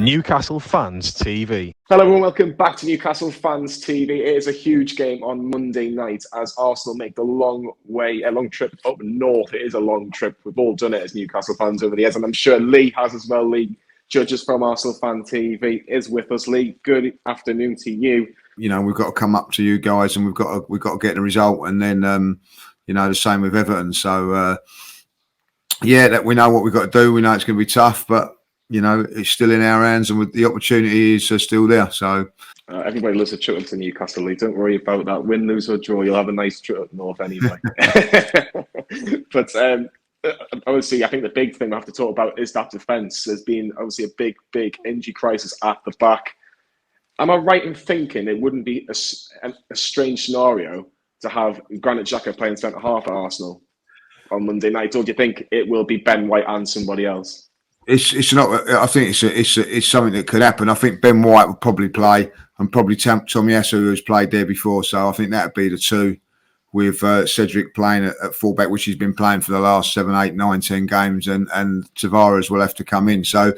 Newcastle Fans TV. Hello everyone, welcome back to Newcastle Fans TV. It is a huge game on Monday night as Arsenal make the long trip up north. It is a long trip. We've all done it as Newcastle fans over the years, and I'm sure Lee has as well. Lee Judges from Arsenal Fan TV is with us. Lee, good afternoon to you. You know, we've got to come up to you guys, and we've got to get the result, and then you know, the same with Everton. So yeah, that we know what we've got to do. We know it's going to be tough, but you know, it's still in our hands, and the opportunity is still there. So everybody loves a trip up to Newcastle, Lee. Don't worry about that. Win, lose or draw, you'll have a nice trip up north anyway. But obviously, I think the big thing we have to talk about is that defence. There's been obviously a big injury crisis at the back. Am I right in thinking it wouldn't be a strange scenario to have Granit Xhaka playing centre half at Arsenal on Monday night, or do you think it will be Ben White and somebody else? It's not. I think it's something that could happen. I think Ben White would probably play, and probably Tomiyasu, who's played there before. So I think that would be the two, with Cedric playing at fullback, which he's been playing for the last 7, 8, 9, 10 games, and Tavares will have to come in. So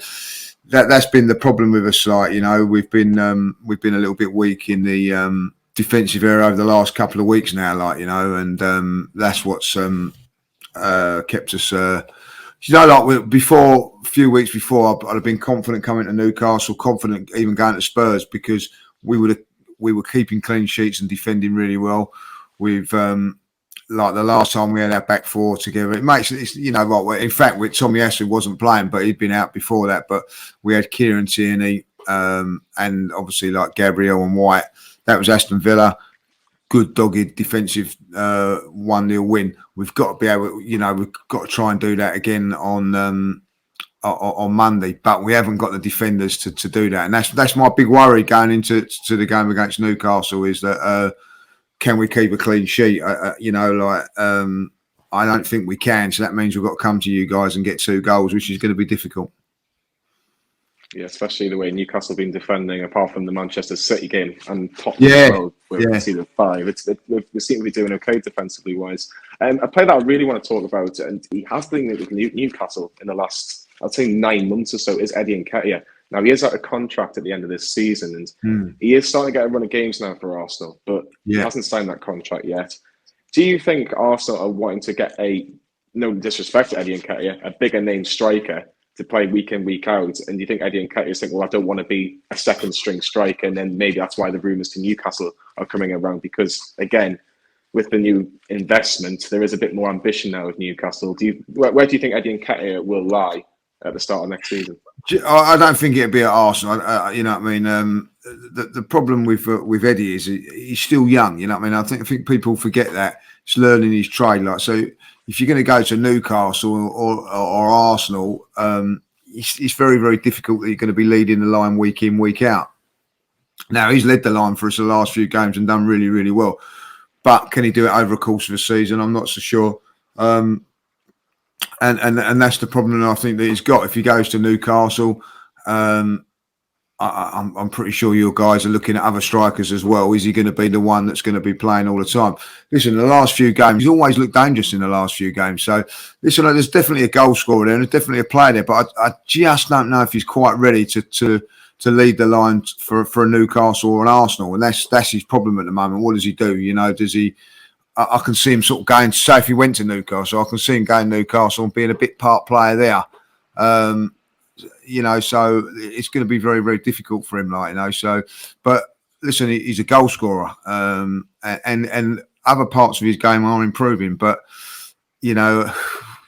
that's been the problem with us. Like, you know, we've been a little bit weak in the defensive area over the last couple of weeks now. Like, you know, and that's what's kept us. You know, like a few weeks before, I'd have been confident coming to Newcastle, confident even going to Spurs, because we were keeping clean sheets and defending really well. We've like the last time we had our back four together, it makes it, you know, right. In fact, with Tomiyasu wasn't playing, but he'd been out before that. But we had Kieran Tierney and obviously like Gabriel and White. That was Aston Villa. Good dogged defensive 1-0 win. We've got to be able, you know, we've got to try and do that again on Monday, but we haven't got the defenders to do that, and that's my big worry going into the game against Newcastle, is that can we keep a clean sheet? You know, like I don't think we can, so that means we've got to come to you guys and get 2 goals, which is going to be difficult. Yeah, especially the way Newcastle have been defending, apart from the Manchester City game and Tottenham as well, where we see the 5. We seem to be doing okay defensively wise. A player that I really want to talk about, and he has been with Newcastle in the last, I'd say 9 months or so, is Eddie Nketiah. Now, he is out of contract at the end of this season, and he is starting to get a run of games now for Arsenal, but he hasn't signed that contract yet. Do you think Arsenal are wanting to get no disrespect to Eddie Nketiah, a bigger name striker to play week in, week out? And do you think Eddie Nketiah is thinking, well, I don't want to be a second string striker, and then maybe that's why the rumours to Newcastle are coming around? Because, again, with the new investment, there is a bit more ambition now with Newcastle. Where do you think Eddie Nketiah will lie at the start of next season? I don't think it'd be at Arsenal. You know what I mean? The problem with Eddie is he's still young. You know what I mean? I think people forget that he's learning his trade. Like, so if you're going to go to Newcastle or Arsenal, it's very, very difficult that you're going to be leading the line week in, week out. Now, he's led the line for us the last few games and done really, really well. But can he do it over a course of a season? I'm not so sure. And that's the problem I think that he's got. If he goes to Newcastle, I'm pretty sure your guys are looking at other strikers as well. Is he going to be the one that's going to be playing all the time? Listen, the last few games, he's always looked dangerous in the last few games. So, listen, there's definitely a goal scorer there, and there's definitely a player there. But I just don't know if he's quite ready to lead the line for a Newcastle or an Arsenal, and that's his problem at the moment. What does he do? You know, does he? I can see him sort of going. Say if he went to Newcastle, I can see him going to Newcastle and being a bit part player there. You know, so it's going to be very, very difficult for him. Like, you know, so. But listen, he's a goal scorer, and other parts of his game are improving. But you know,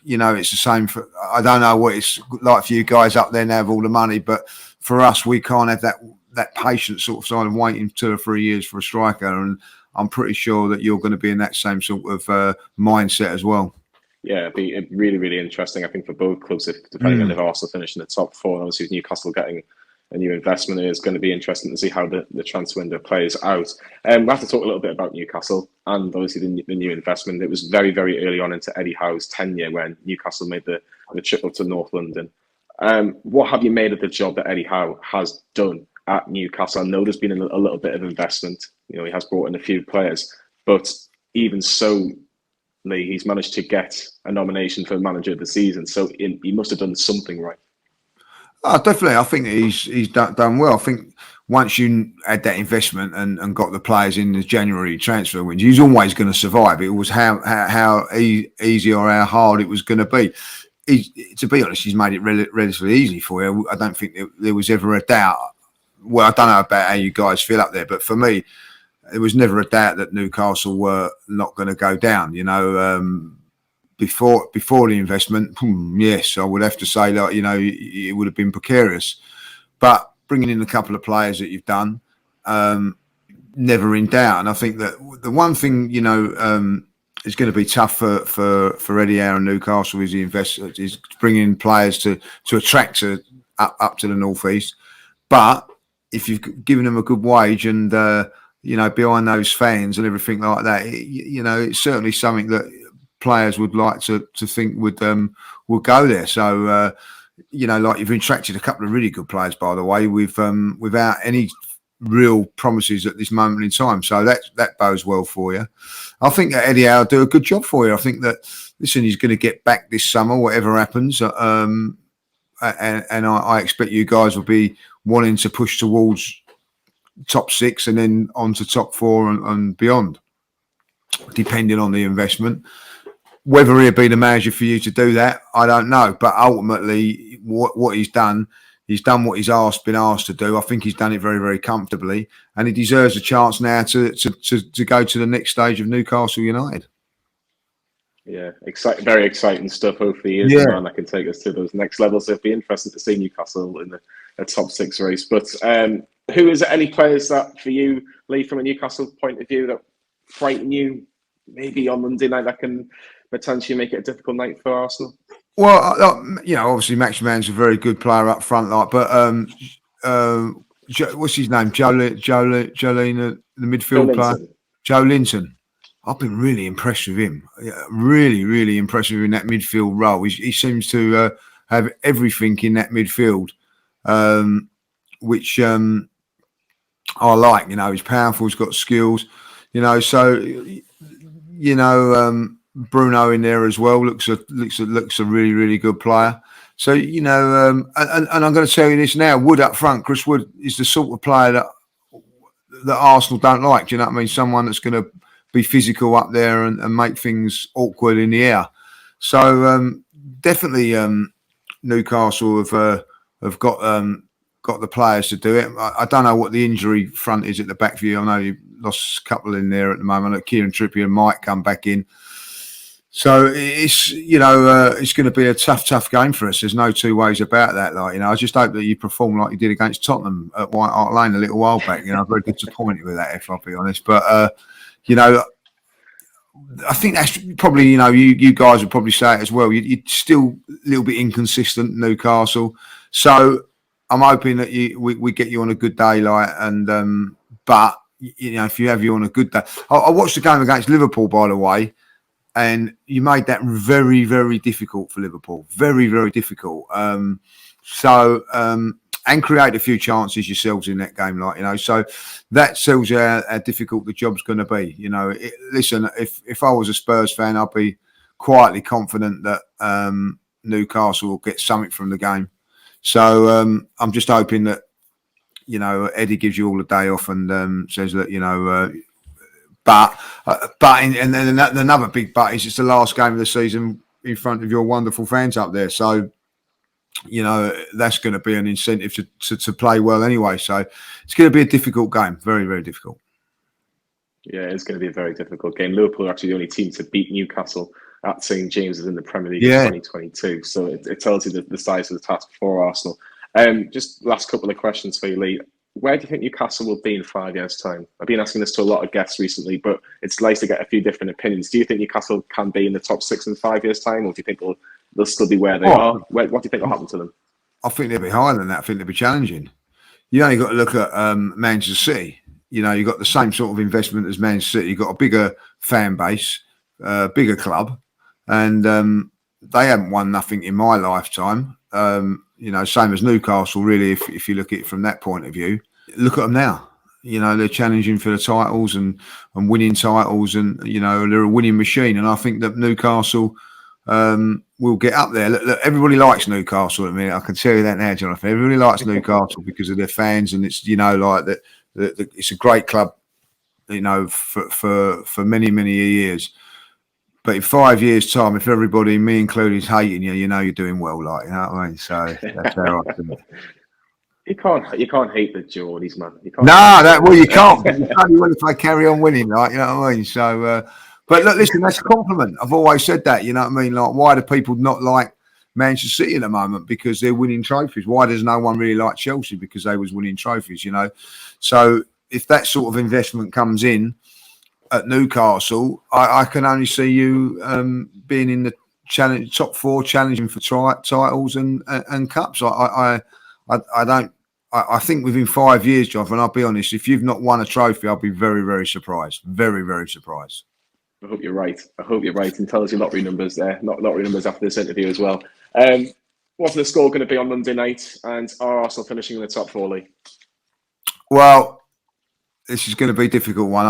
it's the same for. I don't know what it's like for you guys up there now with all the money, but for us, we can't have that patient sort of side of waiting 2 or 3 years for a striker, and I'm pretty sure that you're going to be in that same sort of mindset as well. Yeah, it'd be really, really interesting, I think, for both clubs, depending on if Arsenal finish in the top 4. And obviously, with Newcastle getting a new investment, it is going to be interesting to see how the transfer window plays out. We have to talk a little bit about Newcastle and obviously the new investment. It was very, very early on into Eddie Howe's tenure when Newcastle made the trip up to North London. What have you made of the job that Eddie Howe has done at Newcastle? I know there's been a little bit of investment. You know, he has brought in a few players, but even so, Lee, he's managed to get a nomination for manager of the season. So he must have done something right. Oh, definitely. I think he's done well. I think once you had that investment and got the players in the January transfer window, he's always going to survive. It was how easy or how hard it was going to be. To be honest, he's made it relatively easy for you. I don't think there was ever a doubt. Well, I don't know about how you guys feel up there, but for me, there was never a doubt that Newcastle were not going to go down. You know, before the investment, yes, I would have to say that, you know, it would have been precarious. But bringing in a couple of players that you've done, never in doubt. And I think that the one thing, you know, is going to be tough for Eddie Howe and Newcastle is bringing players to attract up to the northeast. But if you've given them a good wage and you know, behind those fans and everything like that, you know, it's certainly something that players would like to think would go there. So you know, like, you've attracted a couple of really good players, by the way, without any real promises at this moment in time. So that bodes well for you. I think that Eddie Howe will do a good job for you. I think that, listen, he's going to get back this summer, whatever happens. And I expect you guys will be wanting to push towards top 6 and then on to top 4 and beyond, depending on the investment. Whether he'll be the manager for you to do that, I don't know. But ultimately, what he's done what he's been asked to do. I think he's done it very, very comfortably, and he deserves a chance now to go to the next stage of Newcastle United. Yeah, very exciting stuff. Hopefully, he is the man that can take us to those next levels. So it'd be interesting to see Newcastle in a top 6 race. But who is any players that, for you, Lee, from a Newcastle point of view, that frighten you maybe on Monday night that can potentially make it a difficult night for Arsenal? Well, you know, obviously Maximin's a very good player up front, like, but what's his name? Jolene, the midfield player, Joe Linton. I've been really impressed with him. Really, really impressed with him in that midfield role. He seems to have everything in that midfield, which I like. You know, he's powerful. He's got skills. You know, so you know. Bruno in there as well looks a really, really good player. So, you know, and I'm going to tell you this now: Wood up front, Chris Wood is the sort of player that Arsenal don't like. Do you know what I mean? Someone that's going to be physical up there and make things awkward in the air. So definitely, Newcastle have got the players to do it. I don't know what the injury front is at the back for you. I know you've lost a couple in there at the moment. I know Kieran Trippier might come back in. So it's, you know, it's going to be a tough game for us. There's no two ways about that. Like, you know, I just hope that you perform like you did against Tottenham at White Hart Lane a little while back. You know, I'm very disappointed with that, if I'll be honest. But you know, I think that's probably, you know, you guys would probably say it as well. You're still a little bit inconsistent, Newcastle. So I'm hoping that we get you on a good day, like, and but you know, if you have you on a good day, I watched the game against Liverpool, by the way. And you made that very, very difficult for Liverpool. Very, very difficult. And create a few chances yourselves in that game, like, you know. So that tells you how difficult the job's going to be. You know, listen, if I was a Spurs fan, I'd be quietly confident that Newcastle will get something from the game. So I'm just hoping that, you know, Eddie gives you all a day off and says that, you know. But and then another big but is it's the last game of the season in front of your wonderful fans up there. So, you know, that's going to be an incentive to play well anyway. So it's going to be a difficult game, very, very difficult. Yeah, it's going to be a very difficult game. Liverpool are actually the only team to beat Newcastle at St James's in the Premier League in 2022. So it tells you the size of the task for Arsenal. Just last couple of questions for you, Lee. Where do you think Newcastle will be in 5 years' time? I've been asking this to a lot of guests recently, but it's nice to get a few different opinions. Do you think Newcastle can be in the top 6 in 5 years' time, or do you think they'll still be where they are? What do you think will happen to them? I think they'll be higher than that. I think they'll be challenging. You only got to look at Manchester City. You know, you've got the same sort of investment as Manchester City. You've got a bigger fan base, bigger club, and they haven't won nothing in my lifetime. You know, same as Newcastle, really, if you look at it from that point of view. Look at them now. You know, they're challenging for the titles and winning titles, and, you know, they're a winning machine. And I think that Newcastle we'll get up there. Look, everybody likes Newcastle at the minute. I can tell you that now, Jonathan. Everybody likes Newcastle because of their fans, and it's like that. It's a great club, for many years. But in 5 years' time, if everybody, me included, is hating you, you're doing well. Like, you know what I mean? So that's how I think. You can't hate the Geordies, man. You can't. You can't. You can't win if I carry on winning, like, you know what I mean? So, but look, listen, that's a compliment. I've always said that, you know what I mean? Like, why do people not like Manchester City at the moment? Because they're winning trophies. Why does no one really like Chelsea? Because they was winning trophies, So if that sort of investment comes in at Newcastle, I can only see you being in the top four, challenging for titles and cups. I don't. I think within 5 years, Jonathan, I'll be honest, if you've not won a trophy, I'll be very, very surprised. Very, very surprised. I hope you're right. And tell us your lottery numbers there. Lottery numbers after this interview as well. What's the score going to be on Monday night? And are Arsenal finishing in the top four, Lee? Well, this is going to be a difficult one.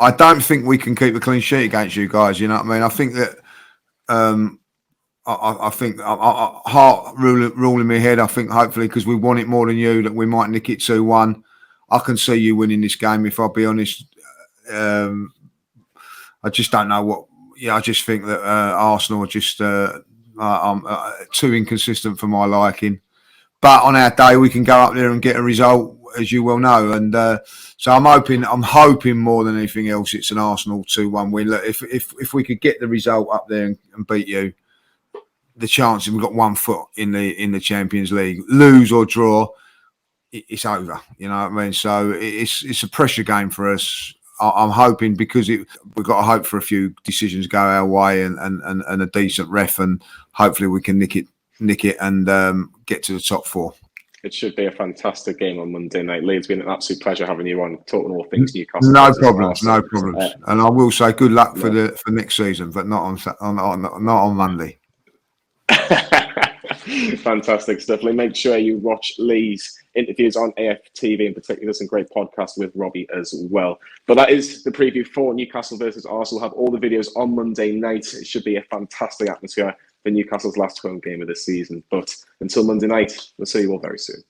I don't think we can keep a clean sheet against you guys. You know what I mean? I think that I think heart ruling my head. I think hopefully because we want it more than you, that we might nick it 2-1. I can see you winning this game. If I'll be honest, I just don't know what. Yeah, I just think that Arsenal are just too inconsistent for my liking. But on our day, we can go up there and get a result, as you well know. And so I'm hoping more than anything else, it's an Arsenal 2-1 win. Look, if we could get the result up there and beat you, the chances we've got 1 foot in the Champions League, lose or draw, it's over. You know what I mean? So it's a pressure game for us. I'm hoping because we've got to hope for a few decisions go our way and a decent ref, and hopefully we can nick it and get to the top four. It should be a fantastic game on Monday night. Lee, it's been an absolute pleasure having you on, talking all things Newcastle. No problems. And I will say good luck for next season, but not on Monday. Fantastic stuff, Lee. Make sure you watch Lee's interviews on AFTV, in particular. There's some great podcasts with Robbie as well. But that is the preview for Newcastle versus Arsenal. We'll have all the videos on Monday night. It should be a fantastic atmosphere for Newcastle's last home game of the season. But until Monday night, we'll see you all very soon.